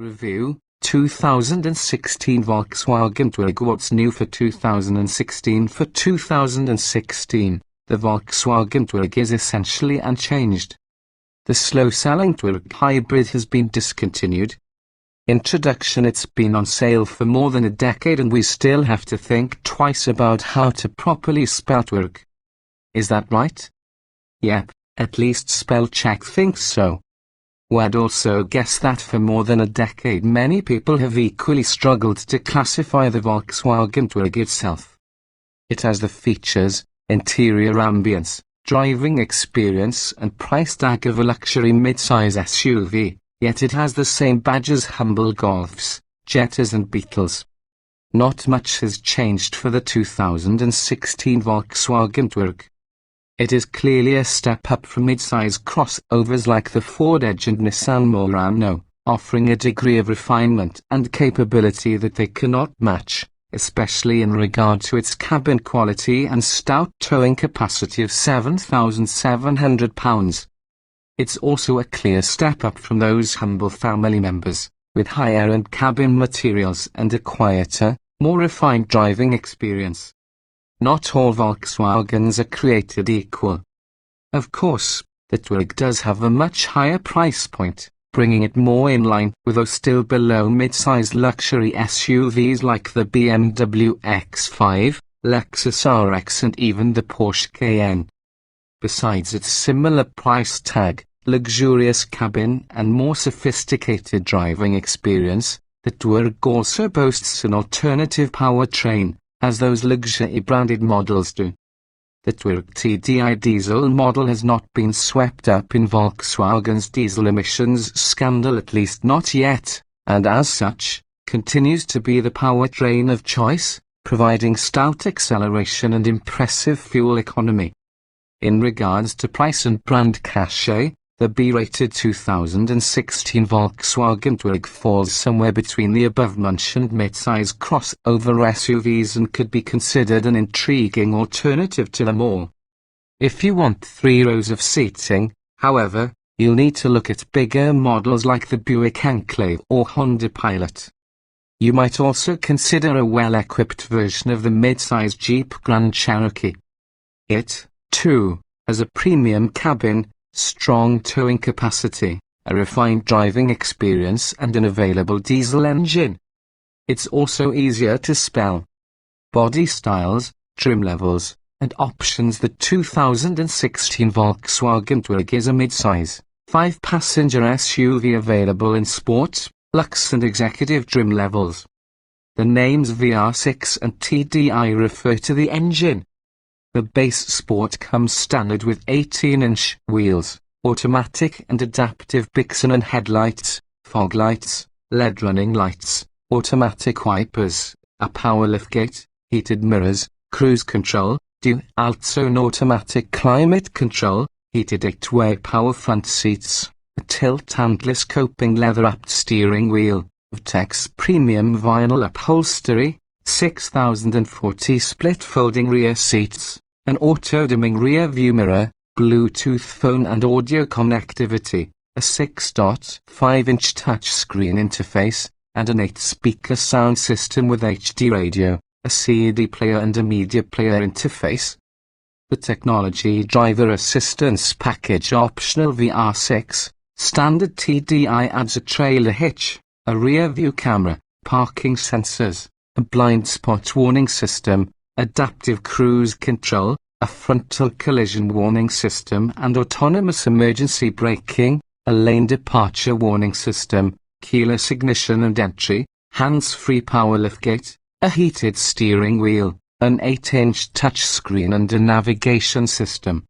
Review, 2016 Volkswagen Touareg. What's new for 2016? For 2016, the Volkswagen Touareg is essentially unchanged. The slow-selling Touareg hybrid has been discontinued. Introduction: it's been on sale for more than a decade and we still have to think twice about how to properly spell Touareg. Is that right? Yep, at least spell check thinks so. We'd also guess that for more than a decade many people have equally struggled to classify the Volkswagen Touareg itself. It has the features, interior ambience, driving experience and price tag of a luxury mid-size SUV, yet it has the same badge as humble Golfs, Jettas and Beetles. Not much has changed for the 2016 Volkswagen Touareg. It is clearly a step up from mid-size crossovers like the Ford Edge and Nissan Murano, offering a degree of refinement and capability that they cannot match, especially in regard to its cabin quality and stout towing capacity of 7,700 pounds. It's also a clear step up from those humble family members, with higher-end cabin materials and a quieter, more refined driving experience. Not all Volkswagens are created equal. Of course, the Touareg does have a much higher price point, bringing it more in line with or still below mid-sized luxury SUVs like the BMW X5, Lexus RX and even the Porsche Cayenne. Besides its similar price tag, luxurious cabin and more sophisticated driving experience, the Touareg also boasts an alternative powertrain, as those luxury-branded models do. The Touareg TDI diesel model has not been swept up in Volkswagen's diesel emissions scandal, at least not yet, and as such, continues to be the powertrain of choice, providing stout acceleration and impressive fuel economy. In regards to price and brand cachet, the B-rated 2016 Volkswagen Touareg falls somewhere between the above-mentioned mid-size crossover SUVs and could be considered an intriguing alternative to them all. If you want 3 rows of seating, however, you'll need to look at bigger models like the Buick Enclave or Honda Pilot. You might also consider a well-equipped version of the mid-size Jeep Grand Cherokee. It, too, has a premium cabin, strong towing capacity, a refined driving experience and an available diesel engine. It's also easier to spell. Body styles, trim levels, and options. The 2016 Volkswagen Touareg is a mid-size, 5-passenger SUV available in sport, luxe and executive trim levels. The names VR6 and TDI refer to the engine. The base Sport comes standard with 18-inch wheels, automatic and adaptive Bixen and headlights, fog lights, LED running lights, automatic wipers, a power liftgate, heated mirrors, cruise control, dual zone automatic climate control, heated 8-way power front seats, a tilt handless coping leather-wrapped steering wheel, Vortex premium vinyl upholstery, 6040 split folding rear seats, an auto-dimming rear view mirror, Bluetooth phone and audio connectivity, a 6.5-inch touchscreen interface, and an 8-speaker sound system with HD radio, a CD player and a media player interface. The technology driver assistance package optional VR6, standard TDI adds a trailer hitch, a rear view camera, parking sensors, a blind spot warning system, adaptive cruise control, a frontal collision warning system and autonomous emergency braking, a lane departure warning system, keyless ignition and entry, hands-free power liftgate, a heated steering wheel, an 8-inch touchscreen and a navigation system.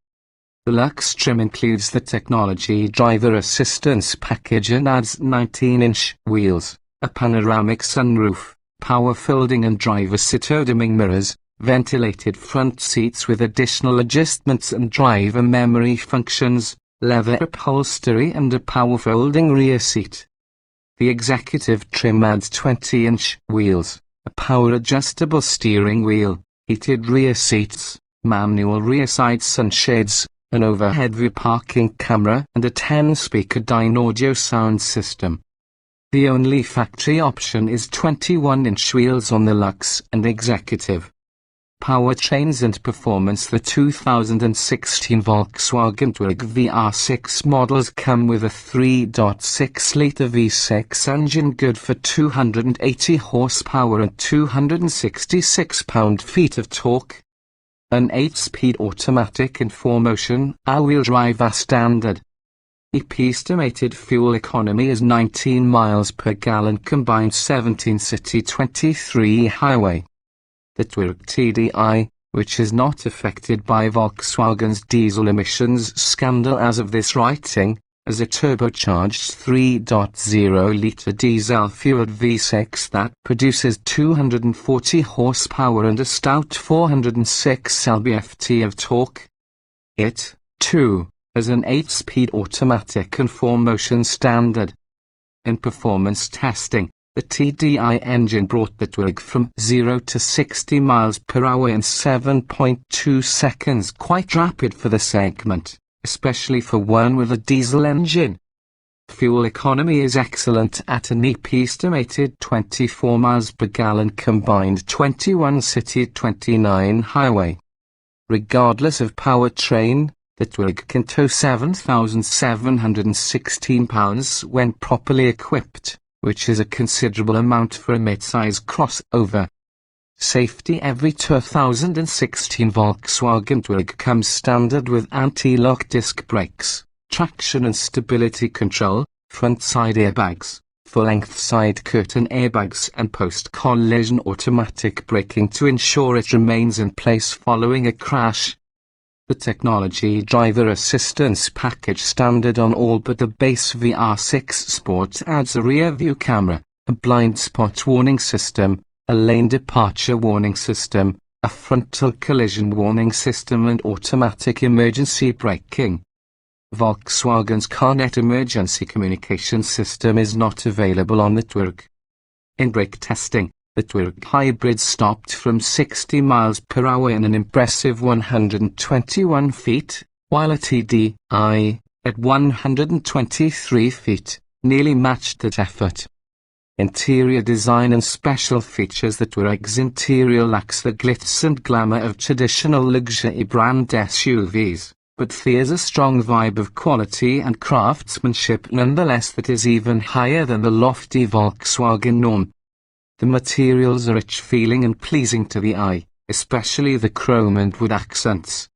The Luxe trim includes the technology driver assistance package and adds 19-inch wheels, a panoramic sunroof, power folding and driver seat dimming mirrors, ventilated front seats with additional adjustments and driver memory functions, leather upholstery and a power folding rear seat. The executive trim adds 20-inch wheels, a power adjustable steering wheel, heated rear seats, manual rear side sunshades, an overhead view parking camera and a 10-speaker Dyne audio sound system. The only factory option is 21-inch wheels on the Lux and Executive. Powertrains and performance. The 2016 Volkswagen Touareg VR6 models come with a 3.6-litre V6 engine good for 280 horsepower and 266 pound-feet of torque. An 8-speed automatic in 4-motion, all-wheel drive as standard. Estimated fuel economy is 19 miles per gallon combined 17 city 23 highway. The Tuareg TDI, which is not affected by Volkswagen's diesel emissions scandal as of this writing, is a turbocharged 3.0-litre diesel-fueled V6 that produces 240 horsepower and a stout 406 lb-ft of torque. It, too, as an 8-speed automatic and 4-motion standard. In performance testing, the TDI engine brought the Touareg from 0 to 60 miles per hour in 7.2 seconds, quite rapid for the segment, especially for one with a diesel engine. Fuel economy is excellent at an estimated 24 miles per gallon combined 21 city 29 highway. Regardless of powertrain, the Tuareg can tow 7,716 pounds when properly equipped, which is a considerable amount for a mid-size crossover. Safety. Every 2016 Volkswagen Touareg comes standard with anti-lock disc brakes, traction and stability control, front-side airbags, full-length side curtain airbags and post-collision automatic braking to ensure it remains in place following a crash. The technology driver assistance package standard on all but the base VR6 Sport adds a rear view camera, a blind spot warning system, a lane departure warning system, a frontal collision warning system and automatic emergency braking. Volkswagen's CarNet emergency communication system is not available on the Touareg. In brake testing, the Touareg hybrid stopped from 60 miles per hour in an impressive 121 feet, while a TDI, at 123 feet, nearly matched that effort. Interior design and special features. The Touareg's interior lacks the glitz and glamour of traditional luxury brand SUVs, but fears a strong vibe of quality and craftsmanship nonetheless that is even higher than the lofty Volkswagen norm. The materials are rich feeling and pleasing to the eye, especially the chrome and wood accents.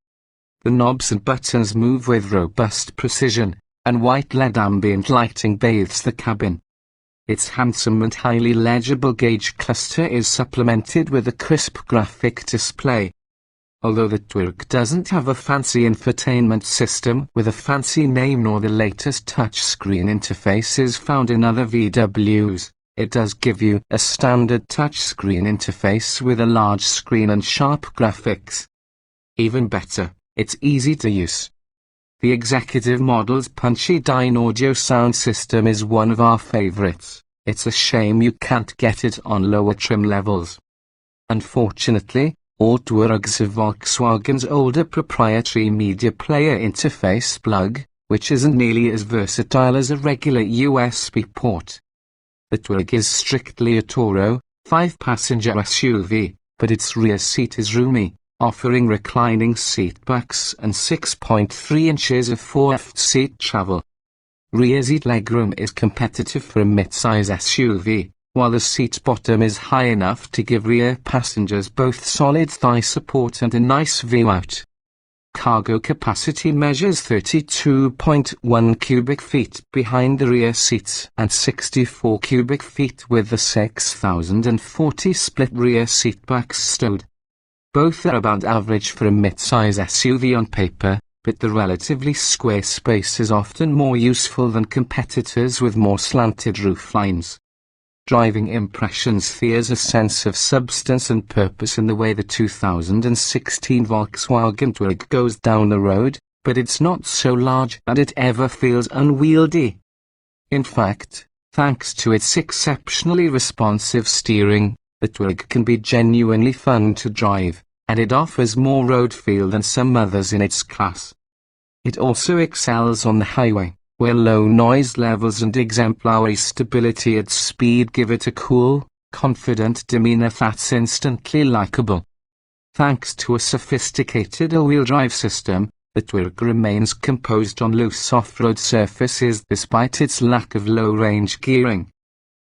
The knobs and buttons move with robust precision, and white LED ambient lighting bathes the cabin. Its handsome and highly legible gauge cluster is supplemented with a crisp graphic display. Although the Touareg doesn't have a fancy infotainment system with a fancy name nor the latest touchscreen interfaces found in other VWs, it does give you a standard touchscreen interface with a large screen and sharp graphics. Even better, it's easy to use. The executive model's punchy Dyne audio sound system is one of our favorites. It's a shame you can't get it on lower trim levels. Unfortunately, all Touaregs have Volkswagen's older proprietary media player interface plug, which isn't nearly as versatile as a regular USB port. The Touareg is strictly a Toro, 5-passenger SUV, but its rear seat is roomy, offering reclining seatbacks and 6.3 inches of fourth seat travel. Rear seat legroom is competitive for a mid-size SUV, while the seat bottom is high enough to give rear passengers both solid thigh support and a nice view out. Cargo capacity measures 32.1 cubic feet behind the rear seats and 64 cubic feet with the 6,040 split rear seatbacks stowed. Both are about average for a mid-size SUV on paper, but the relatively square space is often more useful than competitors with more slanted rooflines. Driving impressions. There's a sense of substance and purpose in the way the 2016 Volkswagen Touareg goes down the road, but it's not so large that it ever feels unwieldy. In fact, thanks to its exceptionally responsive steering, the Touareg can be genuinely fun to drive, and it offers more road feel than some others in its class. It also excels on the highway, where low noise levels and exemplary stability at speed give it a cool, confident demeanor that's instantly likable. Thanks to a sophisticated all-wheel drive system, the Tuareg remains composed on loose off-road surfaces despite its lack of low-range gearing.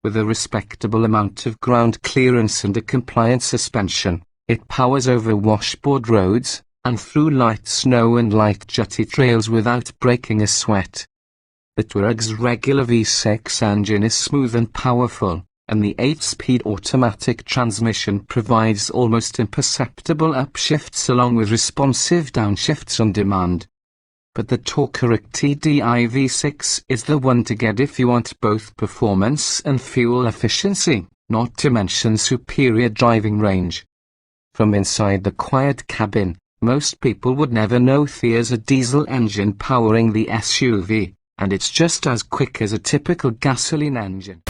With a respectable amount of ground clearance and a compliant suspension, it powers over washboard roads, and through light snow and light jutty trails without breaking a sweat. The Tuareg's regular V6 engine is smooth and powerful, and the 8-speed automatic transmission provides almost imperceptible upshifts along with responsive downshifts on demand. But the Touareg TDI V6 is the one to get if you want both performance and fuel efficiency, not to mention superior driving range. From inside the quiet cabin, most people would never know there's a diesel engine powering the SUV, and it's just as quick as a typical gasoline engine.